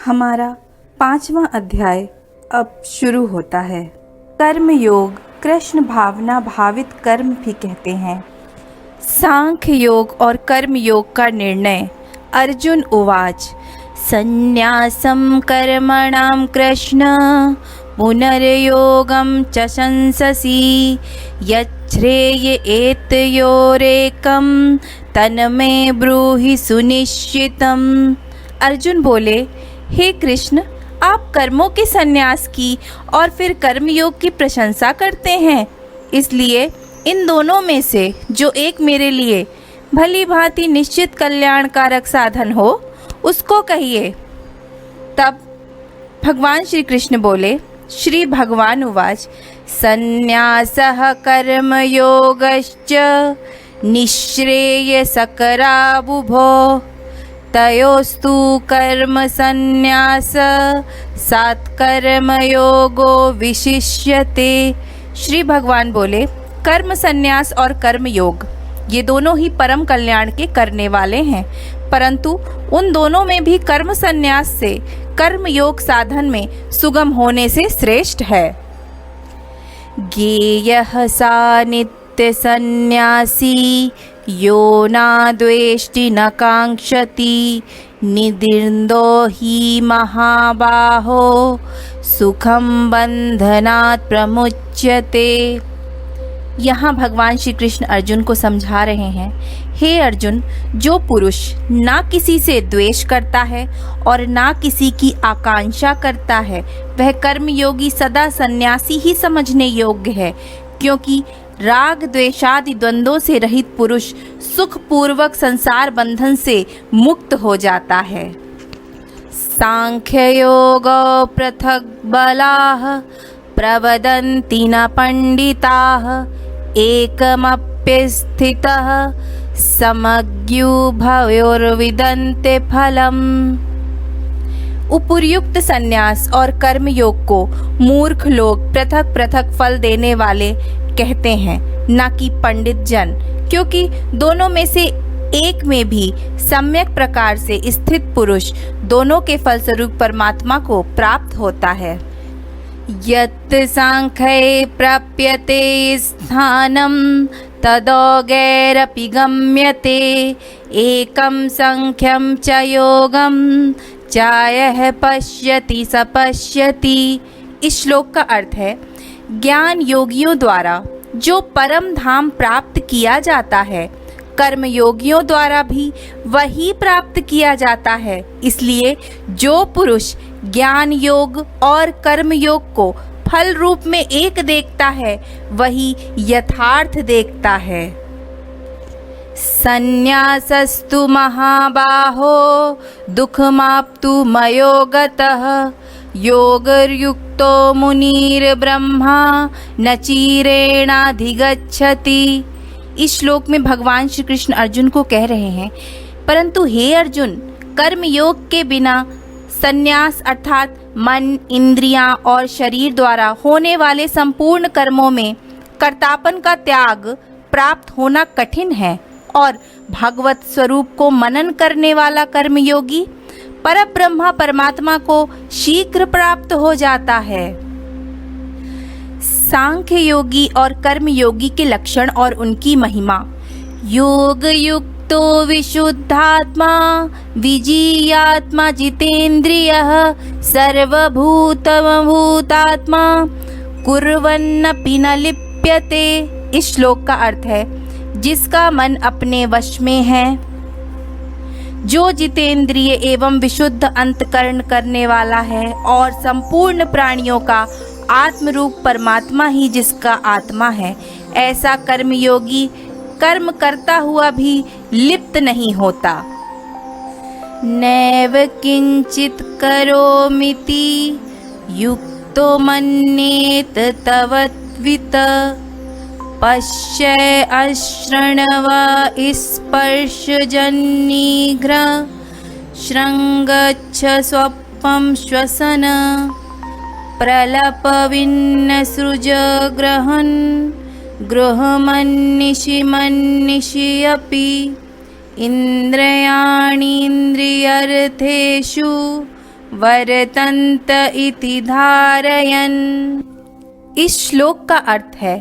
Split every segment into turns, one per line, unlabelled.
हमारा 5वां अध्याय अब शुरू होता है। कर्म योग कृष्ण भावना भावित कर्म भी कहते हैं। सांख्य योग और कर्म योग का निर्णय। अर्जुन उवाच संन्यासं कर्मणां कृष्ण पुनर्योगं च शंससि यच्छ्रेय एतयोरेकं तन्मे ब्रूहि सुनिश्चितम्। अर्जुन बोले, हे कृष्ण, आप कर्मों के संन्यास की और फिर कर्मयोग की प्रशंसा करते हैं, इसलिए इन दोनों में से जो एक मेरे लिए भली भांति निश्चित कल्याणकारक साधन हो उसको कहिए। तब भगवान श्री कृष्ण बोले, श्री भगवान उवाच संन्यासः कर्मयोगश्च निःश्रेयसकरावुभो तयोस्तु कर्म संन्यास सात्कर्मयोगो विशिष्यते। श्री भगवान बोले, कर्म संन्यास और कर्म योग ये दोनों ही परम कल्याण के करने वाले हैं, परंतु उन दोनों में भी कर्म संन्यास से कर्म योग साधन में सुगम होने से श्रेष्ठ है। ज्ञेयः सा नित्य सन्यासी यो न द्वेष्टि न कांक्षति निदिर्न्दो हि महाबाहो सुखम बंधनात् प्रमुच्यते। यहाँ भगवान श्री कृष्ण अर्जुन को समझा रहे हैं, हे अर्जुन, जो पुरुष ना किसी से द्वेष करता है और ना किसी की आकांक्षा करता है वह कर्मयोगी सदा सन्यासी ही समझने योग्य है, क्योंकि राग द्वेषादि द्वंद्वों से रहित पुरुष सुखपूर्वक संसार बंधन से मुक्त हो जाता है। सांख्य योग पृथक बलाः प्रवदन्ति न पंडिताः एकमप्यस्थितः समज्ञुभयोर्विदन्ते फलम्। उपर्युक्त संन्यास और कर्म योग को मूर्ख लोग पृथक पृथक फल देने वाले कहते हैं, न कि पंडित जन, क्योंकि दोनों में से एक में भी सम्यक प्रकार से स्थित पुरुष दोनों के फलस्वरूप परमात्मा को प्राप्त होता है। यत् सांख्ये प्राप्यते स्थानं तदोगैरपि गम्यते एकं सांख्यं च योगं चायः पश्यति स पश्यति। इस श्लोक का अर्थ है, ज्ञान योगियों द्वारा जो परम धाम प्राप्त किया जाता है, कर्म योगियों द्वारा भी वही प्राप्त किया जाता है। इसलिए जो पुरुष ज्ञान योग और कर्म योग को फल रूप में एक देखता है वही यथार्थ देखता है। संन्यासस्तु महाबाहो दुःखमाप्तु मयो गतः योगयुक्तो मुनिर्ब्रह्मा न चिरेणाधिगच्छति। इस श्लोक में भगवान श्री कृष्ण अर्जुन को कह रहे हैं, परंतु हे अर्जुन, कर्म योग के बिना संन्यास अर्थात मन, इंद्रियां और शरीर द्वारा होने वाले संपूर्ण कर्मों में कर्तापन का त्याग प्राप्त होना कठिन है, और भगवत स्वरूप को मनन करने वाला कर्मयोगी परब्रह्मा परमात्मा को शीघ्र प्राप्त हो जाता है। सांख्य योगी और कर्म योगी के लक्षण और उनकी महिमा। योग युक्तो विशुद्धात्मा विजियात्मा जितेन्द्रियः सर्वभूतमभूतात्मा कुर्वन्नपि न लिप्यते। इस श्लोक का अर्थ है, जिसका मन अपने वश में है, जो जितेंद्रिय एवं विशुद्ध अंतकरण करने वाला है, और संपूर्ण प्राणियों का आत्मरूप परमात्मा ही जिसका आत्मा है, ऐसा कर्मयोगी कर्म करता हुआ भी लिप्त नहीं होता। नैव किंचित करोमिति युक्तो मन्येत तवत्वित पश्य अश्रणव स्पर्शजन्निघ्र श्रृंगच्छ स्वप्नं श्वसन प्रलपविन्नसृज ग्रहन् गृहमन्निशि अपि इन्द्रियाणीन्द्रियर्थेषु वर्तन्त इति धारयन्। इस श्लोक का अर्थ है,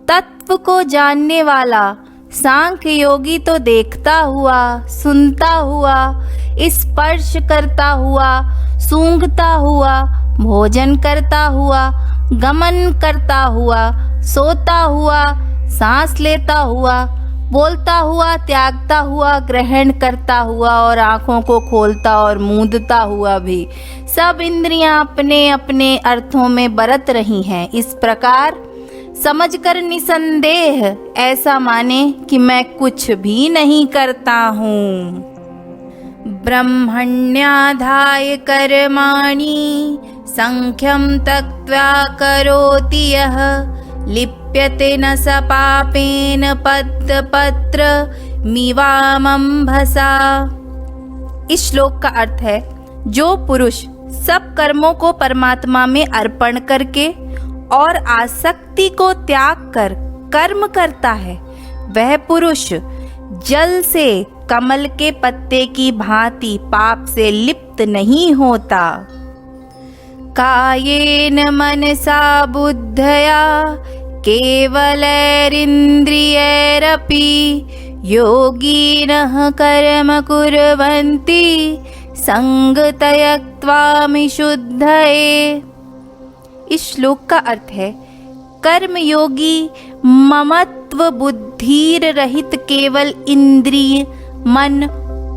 तत्व को जानने वाला सांख्य योगी तो देखता हुआ, सुनता हुआ, स्पर्श करता हुआ, सूंघता हुआ, भोजन करता हुआ, गमन करता हुआ, सोता हुआ, सांस लेता हुआ, बोलता हुआ, त्यागता हुआ, ग्रहण करता हुआ और आँखों को खोलता और मूंदता हुआ भी सब इंद्रियां अपने अपने अर्थों में बरत रही हैं। इस प्रकार समझकर निसंदेह ऐसा माने कि मैं कुछ भी नहीं करता हूँ। ब्रह्मण्याधाय कर्माणि संख्यं त्यक्त्वा करोति यः लिप्यते न स पापेन पद्मपत्र मिवामंभसा। इस श्लोक का अर्थ है, जो पुरुष सब कर्मों को परमात्मा में अर्पण करके और आसक्ति को त्याग कर कर्म करता है, वह पुरुष जल से कमल के पत्ते की भांति पाप से लिप्त नहीं होता। कायेन मनसा बुद्धया केवलैरिन्द्रियैरपि योगिनः कर्म कुर्वन्ति संगतयक्त्वामि शुद्धये। इस श्लोक का अर्थ है, कर्मयोगी ममत्व बुद्धिर रहित केवल इंद्रिय, मन,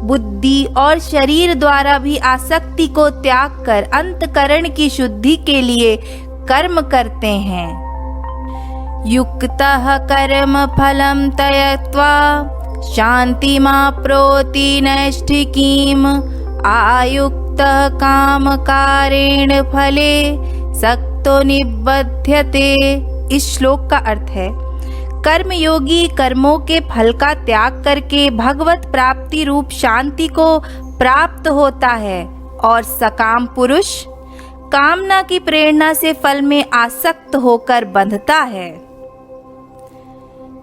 बुद्धि और शरीर द्वारा भी आसक्ति को त्याग कर अंतकरण की शुद्धि के लिए कर्म करते हैं। युक्तः कर्म फलं त्यक्त्वा शान्तिमाप्नोति नैष्ठिकीम् आयुक्तः कामकारेण फले सक्तो निबध्यते। इस श्लोक का अर्थ है, कर्मयोगी कर्मों के फल का त्याग करके भगवत प्राप्ति रूप शांति को प्राप्त होता है और सकाम पुरुष कामना की प्रेरणा से फल में आसक्त होकर बंधता है।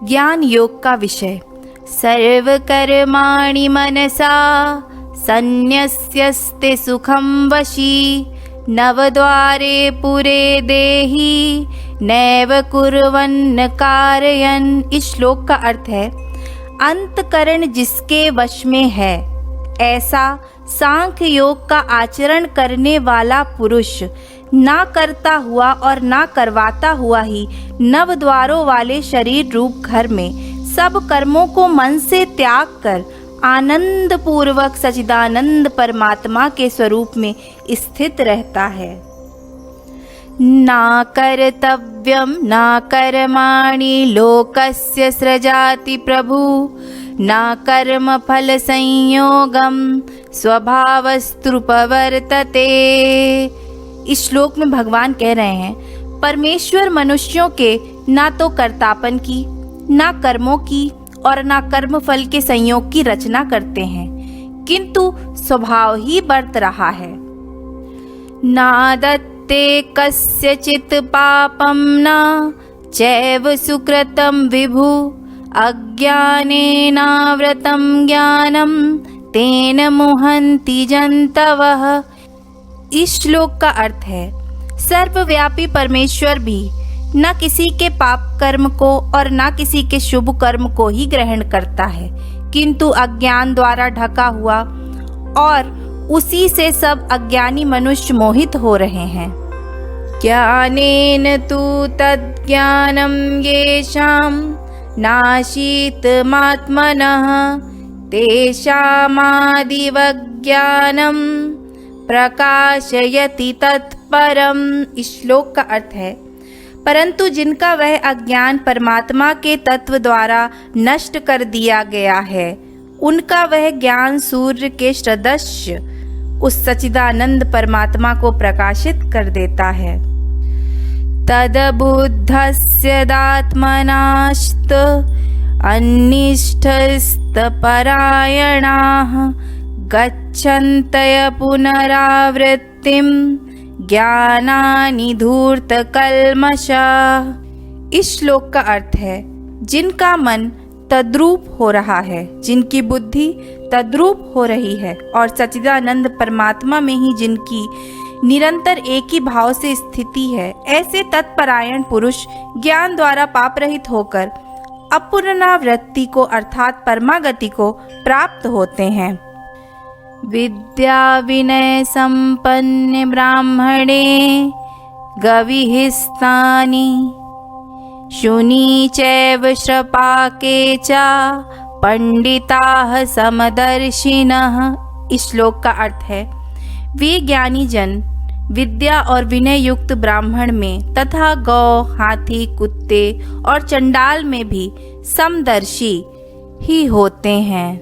ज्ञान योग का विषय, सर्व कर्माणि मनसा संन्यस्यस्ते सुखं वशी नवद्वारे पुरे देहि नैव कुर्वन्न कारयन्। इस श्लोक का अर्थ है, अंतकरण जिसके वश में है, ऐसा सांख्य योग का आचरण करने वाला पुरुष ना करता हुआ और ना करवाता हुआ ही नव द्वारों वाले शरीर रूप घर में सब कर्मों को मन से त्याग कर आनंद पूर्वक सच्चिदानंद परमात्मा के स्वरूप में स्थित रहता है। ना कर्तव्यम ना कर्माणि लोकस्य सृजाति प्रभु ना कर्म फल संयोगम स्वभावस्तु प्रवर्तते। इस श्लोक में भगवान कह रहे हैं, परमेश्वर मनुष्यों के ना तो कर्तापन की, ना कर्मों की और ना कर्म फल के संयोग की रचना करते हैं, किंतु स्वभाव ही बरत रहा है। ना दत्ते कस्यचित् पापं न चैव सुकृतं विभु अज्ञानेनावृतं ज्ञानं तेन मुहन्ति जन्तवः। इस श्लोक का अर्थ है, सर्वव्यापी परमेश्वर भी न किसी के पाप कर्म को और न किसी के शुभ कर्म को ही ग्रहण करता है, किंतु अज्ञान द्वारा ढका हुआ और उसी से सब अज्ञानी मनुष्य मोहित हो रहे हैं। ज्ञानेन तु तद्ज्ञानं येषां नाशीतमात्मनः तेषामादिवज्ञानं प्रकाशयति तत्परम्। इस श्लोक का अर्थ है, परंतु जिनका वह अज्ञान परमात्मा के तत्व द्वारा नष्ट कर दिया गया है, उनका वह ज्ञान सूर्य के सदृश उस सच्चिदानंद परमात्मा को प्रकाशित कर देता है। तदबुद्धस्य दात्मनास्त अन्निष्ठस्तपरायणाः गच्छन्तय पुनरावृत्तिं ज्ञानानि धूर्तकल्मषाः। इस श्लोक का अर्थ है, जिनका मन तद्रूप हो रहा है, जिनकी बुद्धि तद्रूप हो रही है और सच्चिदानंद परमात्मा में ही जिनकी निरंतर एक ही भाव से स्थिति है, ऐसे तत्परायण पुरुष ज्ञान द्वारा पाप रहित होकर अपुनरावृत्ति को अर्थात परमागति को प्राप्त होते हैं। विद्या विनय संपन्न ब्राह्मणे गविहिस्तानि शुनि चैव श्रपाके च पंडिताः समदर्शिनः। इस श्लोक का अर्थ है, वे ज्ञानी जन विद्या और विनय युक्त ब्राह्मण में तथा गौ, हाथी, कुत्ते और चंडाल में भी समदर्शी ही होते हैं।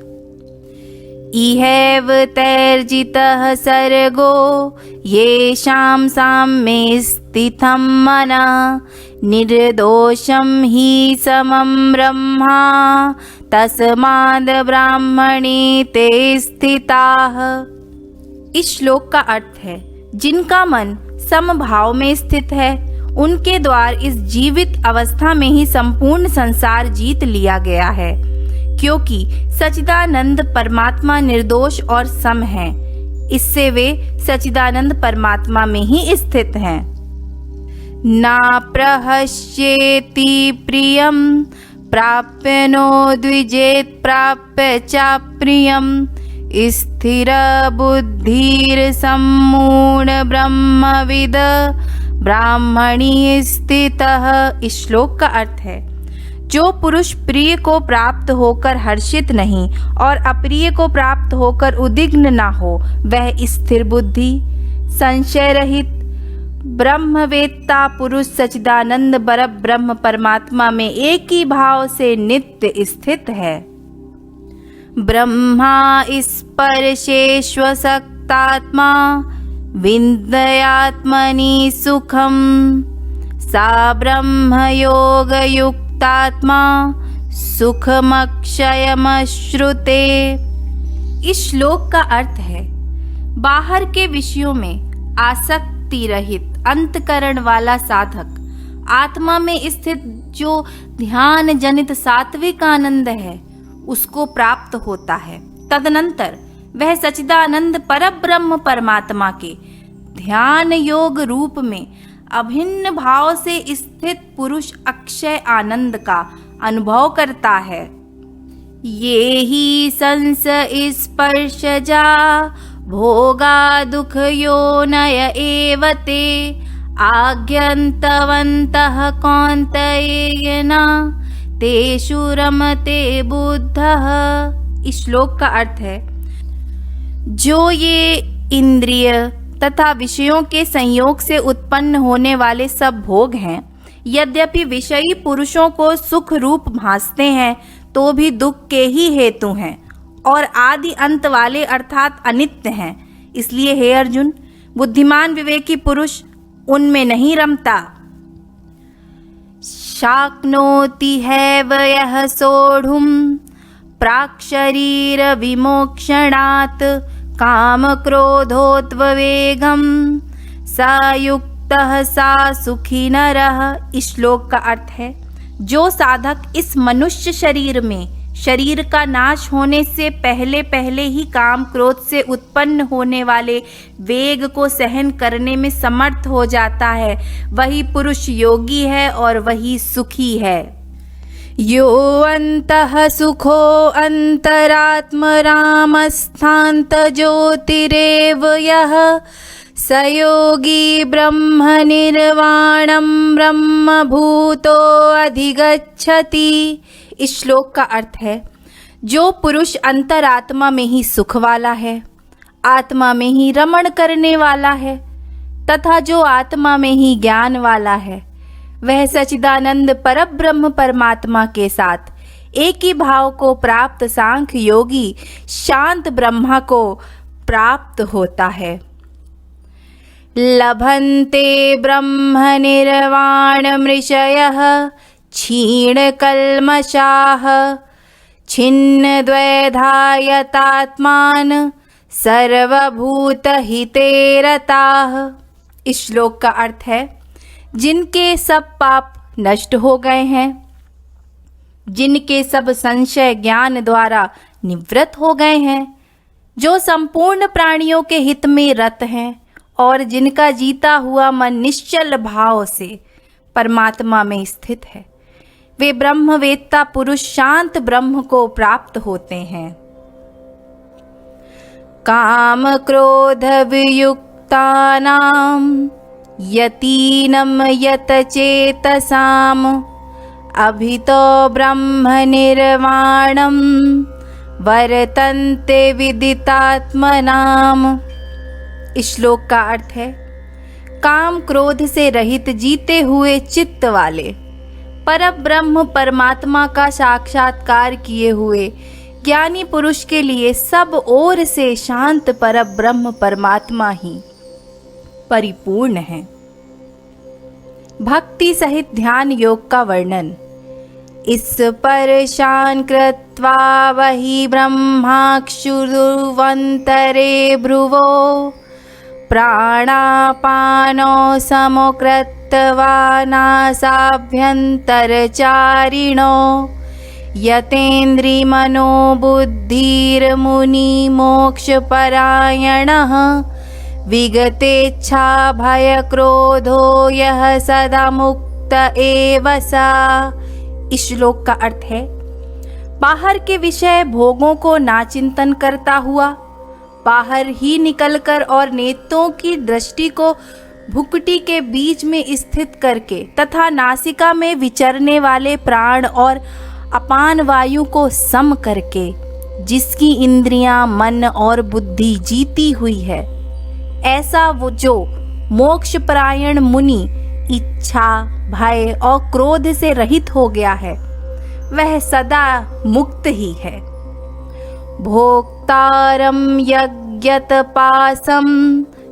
इहैव तैर्जितः सर्गो येषां साम्ये स्थितं मनः निर्दोषं हि समं ब्रह्मा तस्माद् ब्राह्मणे ते स्थिताः। इस श्लोक का अर्थ है, जिनका मन समभाव में स्थित है, उनके द्वार इस जीवित अवस्था में ही संपूर्ण संसार जीत लिया गया है, क्योंकि सच्चिदानंद परमात्मा निर्दोष और सम है। इससे वे सच्चिदानंद परमात्मा में ही स्थित हैं। ना प्रहस्येति प्रियं प्राप्य नो द्विजेत् प्राप्य च प्रियं स्थिर बुद्धिर सम्मूढ़ ब्रह्मविद ब्राह्मणी स्थितः। इस श्लोक का अर्थ है, जो पुरुष प्रिय को प्राप्त होकर हर्षित नहीं और अप्रिय को प्राप्त होकर उद्विग्न ना हो, वह स्थिर बुद्धि, संशय रहित ब्रह्मवेत्ता पुरुष सच्चिदानंद परब्रह्म परमात्मा में एक ही भाव से नित्य स्थित है। ब्रह्मा स्पर्शेष्वशक्तात्मा विन्दयात्मनि सुखम सा ब्रह्म योग युक्तात्मा सुखमक्षयमश्रुते। इस श्लोक का अर्थ है, बाहर के विषयों में आसक्ति रहित अंतकरण वाला साधक आत्मा में स्थित जो ध्यान जनित सात्विक आनंद है उसको प्राप्त होता है। तदनंतर वह सच्चिदानंद परब्रह्म परमात्मा के ध्यान योग रूप में अभिन्न भाव से स्थित पुरुष अक्षय आनंद का अनुभव करता है। ये ही संस स्पर्शजा भोगा दुख योनय एवते आज्ञन्तवन्तः कौन्तेयना तेषु रमते बुद्धः। इस श्लोक का अर्थ है, जो ये इंद्रिय तथा विषयों के संयोग से उत्पन्न होने वाले सब भोग हैं, यद्यपि विषयी पुरुषों को सुख रूप भासते हैं तो भी दुख के ही हेतु हैं और आदि अंत वाले अर्थात अनित्य हैं। इसलिए हे अर्जुन, बुद्धिमान विवेकी पुरुष उनमें नहीं रमता। शाक्नोति हैव यः सोढुं प्राक्शरीर विमोक्षणात् काम क्रोधोत्वेगम स युक्तः सा सुखी नरः। इस श्लोक का अर्थ है, जो साधक इस मनुष्य शरीर में शरीर का नाश होने से पहले पहले ही काम क्रोध से उत्पन्न होने वाले वेग को सहन करने में समर्थ हो जाता है, वही पुरुष योगी है और वही सुखी है। यो अंतः सुखो अंतरात्म रामस्थान्त ज्योतिरेव यः स योगी ब्रह्म निर्वाणं ब्रह्म भूतो अधिगच्छति। इस श्लोक का अर्थ है, जो पुरुष अंतरात्मा में ही सुख वाला है, आत्मा में ही रमण करने वाला है तथा जो आत्मा में ही ज्ञान वाला है, वह सच्चिदानंद परब्रह्म परमात्मा के साथ एक ही भाव को प्राप्त सांख्य योगी शांत ब्रह्मा को प्राप्त होता है। लभन्ते ब्रह्म निर्वाण मृषयः क्षीणकल्मषाः छिन्न द्वैधायतात्मान सर्वभूतहिते रताः। इस श्लोक का अर्थ है, जिनके सब पाप नष्ट हो गए हैं, जिनके सब संशय ज्ञान द्वारा निवृत्त हो गए हैं, जो संपूर्ण प्राणियों के हित में रत हैं और जिनका जीता हुआ मन निश्चल भाव से परमात्मा में स्थित है, वे ब्रह्मवेत्ता पुरुष शांत ब्रह्म को प्राप्त होते हैं। काम क्रोध वियुक्तानां यतीनं यतचेतसाम् अभितो ब्रह्म निर्वाणं वर्तन्ते विदितात्मनाम। इस श्लोक का अर्थ है, काम क्रोध से रहित जीते हुए चित्त वाले परब्रह्म परमात्मा का साक्षात्कार किए हुए ज्ञानी पुरुष के लिए सब ओर से शांत परब्रह्म परमात्मा ही परिपूर्ण है। भक्ति सहित ध्यान योग का वर्णन। इस परेशान कृत्वा वही ब्रह्माक्षुरुवंतरे भ्रुवो प्राणापानो समकृत्वा नासाभ्यन्तरचारिणो यतेन्द्रियमनो बुद्धिर्मुनि मोक्षपरायणः विगतेच्छा भयक्रोधो यः सदा मुक्त एव सा। इस श्लोक का अर्थ है, बाहर के विषय भोगों को नाचिंतन करता हुआ बाहर ही निकलकर और नेत्रों की दृष्टि को भुक्टी के बीच में स्थित करके तथा नासिका में विचरने वाले प्राण और अपान वायु को सम करके जिसकी इंद्रियां, मन और बुद्धि जीती हुई है, ऐसा वो जो मोक्षपरायण मुनि इच्छा, भय और क्रोध से रहित हो गया है, वह सदा मुक्त ही है। भोक्तारं यज्ञतपासं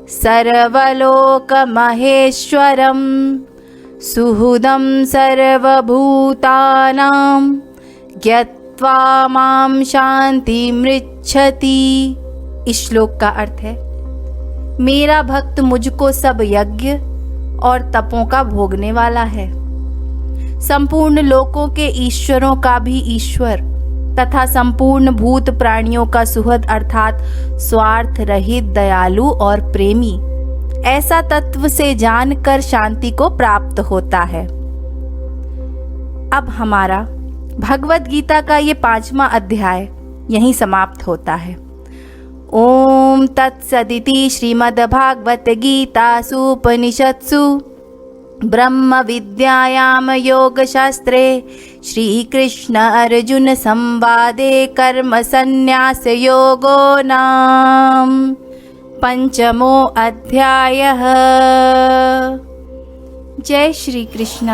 सर्वलोकमहेश्वरं सुहृदं सर्वभूतानां ज्ञत्वा मां शान्तिमृच्छति। इस श्लोक का अर्थ है, मेरा भक्त मुझको सब यज्ञ और तपों का भोगने वाला है, संपूर्ण लोकों के ईश्वरों का भी ईश्वर तथा संपूर्ण भूत प्राणियों का सुहृद अर्थात स्वार्थ रहित दयालु और प्रेमी, ऐसा तत्व से जानकर शांति को प्राप्त होता है। अब हमारा भगवद गीता का ये 5वां अध्याय यहीं समाप्त होता है। ओम तत्सदिति श्रीमद्भागवत गीतासु उपनिषत्सु ब्रह्म विद्यायां योगशास्त्रे श्रीकृष्ण अर्जुन संवादे कर्म संन्यास योगो नाम 5मो अध्यायः। जय श्री कृष्ण।